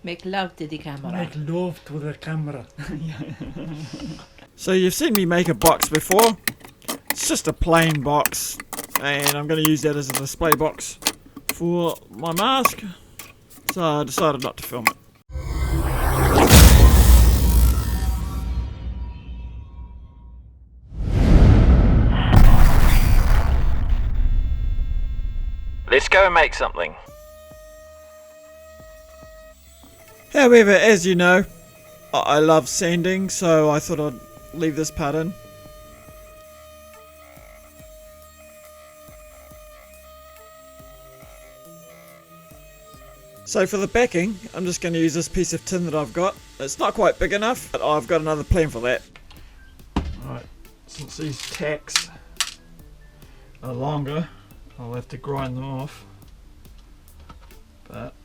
Make love to the camera. Make love to the camera. So you've seen me make a box before. It's just a plain box, and I'm going to use that as a display box for my mask. So I decided not to film it. Let's go and make something. However, as you know, I love sanding, so I thought I'd leave this part in. So for the backing, I'm just going to use this piece of tin that I've got. It's not quite big enough, but I've got another plan for that. Alright, since these tacks are longer, I'll have to grind them off. But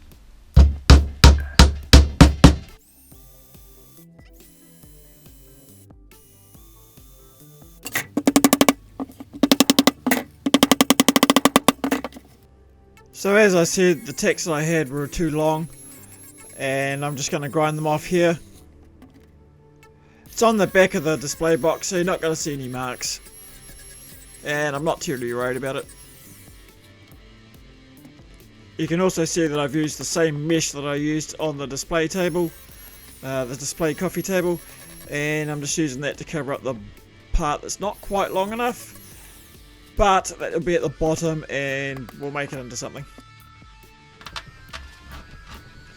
so as I said, the tacks that I had were too long, and I'm just going to grind them off here. It's on the back of the display box, so you're not going to see any marks, and I'm not terribly worried about it. You can also see that I've used the same mesh that I used on the display table, the display coffee table, and I'm just using that to cover up the part that's not quite long enough. But that'll be at the bottom and we'll make it into something.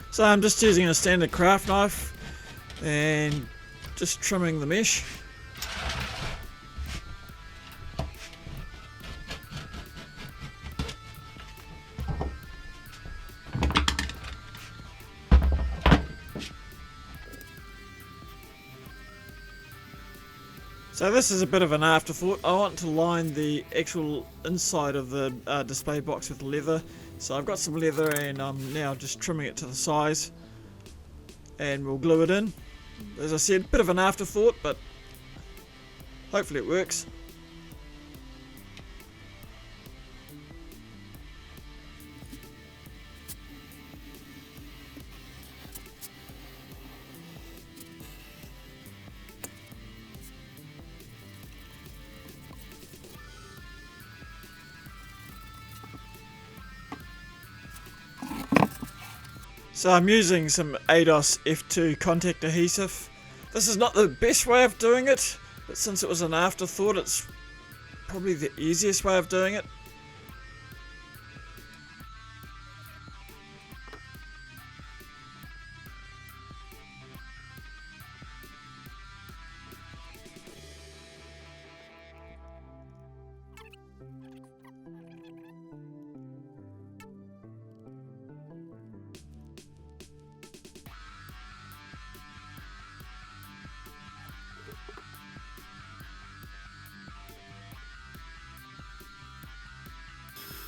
So I'm just using a standard craft knife and just trimming the mesh. So this is a bit of an afterthought. I want to line the actual inside of the display box with leather. So I've got some leather and I'm now just trimming it to the size. And we'll glue it in. As I said, a bit of an afterthought, but hopefully it works. So I'm using some ADOS F2 contact adhesive. This is not the best way of doing it, but since it was an afterthought, it's probably the easiest way of doing it.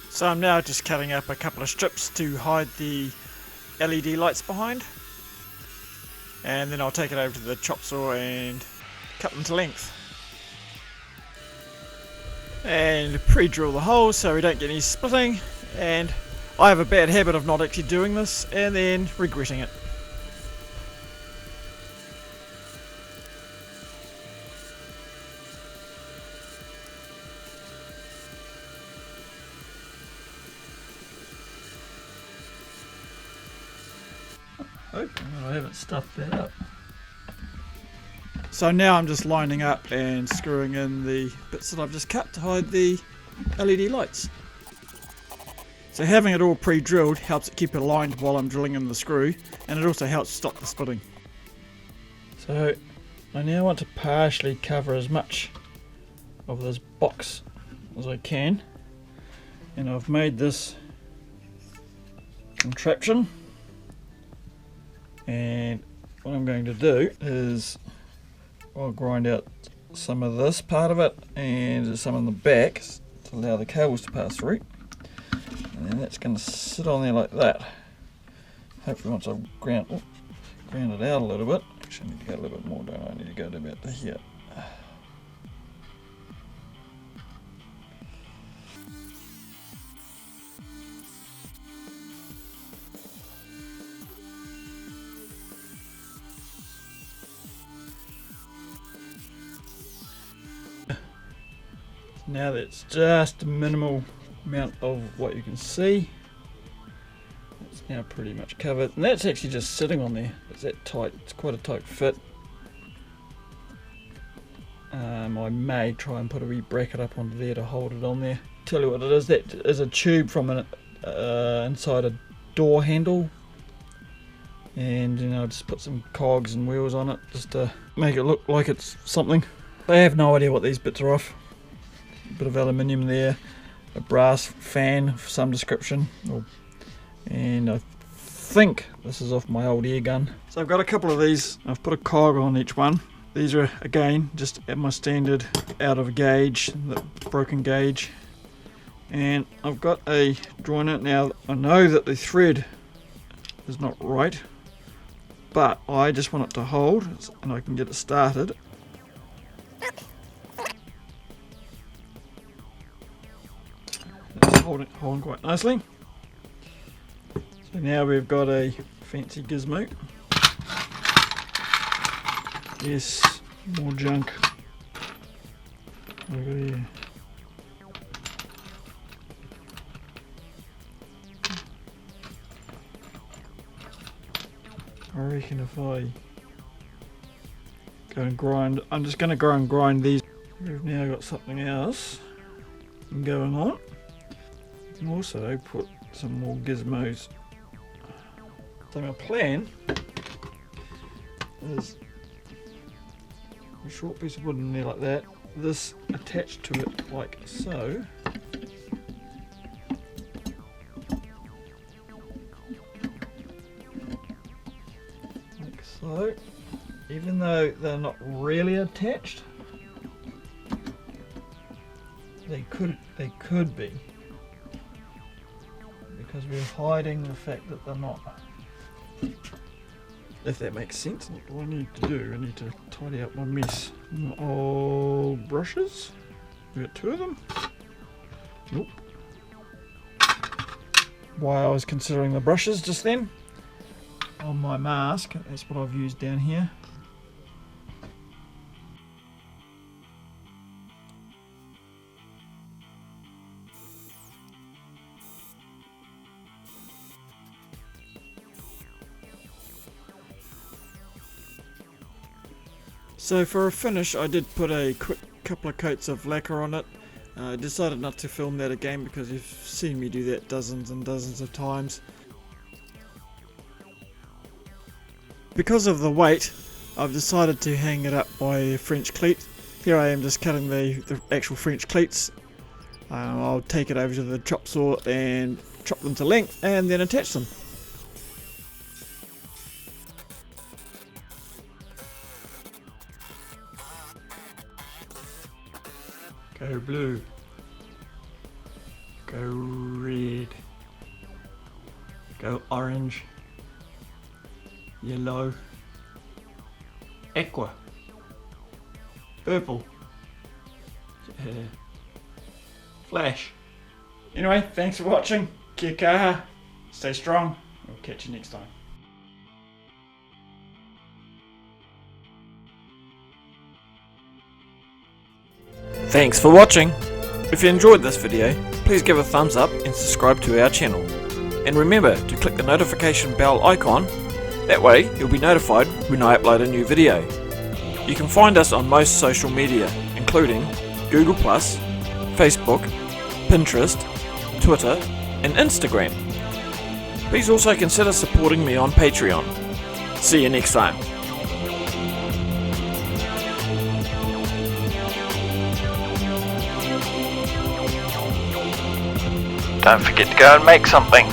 So I'm now just cutting up a couple of strips to hide the LED lights behind, and then I'll take it over to the chop saw and cut them to length and pre-drill the holes so we don't get any splitting. And I have a bad habit of not actually doing this and then regretting it. Hoping that I haven't stuffed that up. So now I'm just lining up and screwing in the bits that I've just cut to hide the LED lights. So having it all pre-drilled helps it keep aligned while I'm drilling in the screw, and it also helps stop the splitting. So I now want to partially cover as much of this box as I can, and I've made this contraption. And what I'm going to do is I'll grind out some of this part of it and some on the back to allow the cables to pass through, and then that's going to sit on there like that. Hopefully once I've ground it out a little bit. Actually I need to go a little bit more, don't I? I need to go to about here. now that's just a minimal amount of what you can see. It's now pretty much covered, and that's actually just sitting on there. It's that tight, it's quite a tight fit. I may try and put a wee bracket up onto there to hold it on there. Tell you what it is, that is a tube from an inside a door handle, and you know, just put some cogs and wheels on it just to make it look like it's something. I have no idea what these bits are off. A bit of aluminium there, a brass fan of some description, and I think this is off my old air gun. So I've got a couple of these. I've put a cog on each one. These are again just at my standard out of gauge, the broken gauge, and I've got a joiner. Now I know that the thread is not right, but I just want it to hold, and I can get it started. It's holding quite nicely. So now we've got a fancy Gizmo. Yes, more junk. Over here. I reckon if I go and grind, I'm just going to go and grind these. We've now got something else going on. You can also put some more gizmos. So my plan is a short piece of wood in there like that, this attached to it like so. Like so. Even though they're not really attached, they could be, because we're hiding the fact that they're not. If that makes sense. What do I need to do? I need to tidy up my mess. My old brushes. We got two of them. Nope. Why I was considering the brushes just then. On my mask, that's what I've used down here. So for a finish, I did put a quick couple of coats of lacquer on it. I decided not to film that again because you've seen me do that dozens and dozens of times. Because of the weight, I've decided to hang it up by a French cleat. Here I am just cutting the actual French cleats. I'll take it over to the chop saw and chop them to length and then attach them. Go blue, go red, go orange, yellow, aqua, purple, flash. Anyway, thanks for watching. Kia kaha, stay strong, we'll catch you next time. Thanks for watching! If you enjoyed this video, please give a thumbs up and subscribe to our channel. And remember to click the notification bell icon, that way you'll be notified when I upload a new video. You can find us on most social media, including Google+, Facebook, Pinterest, Twitter and Instagram. Please also consider supporting me on Patreon. See you next time. Don't forget to go and make something.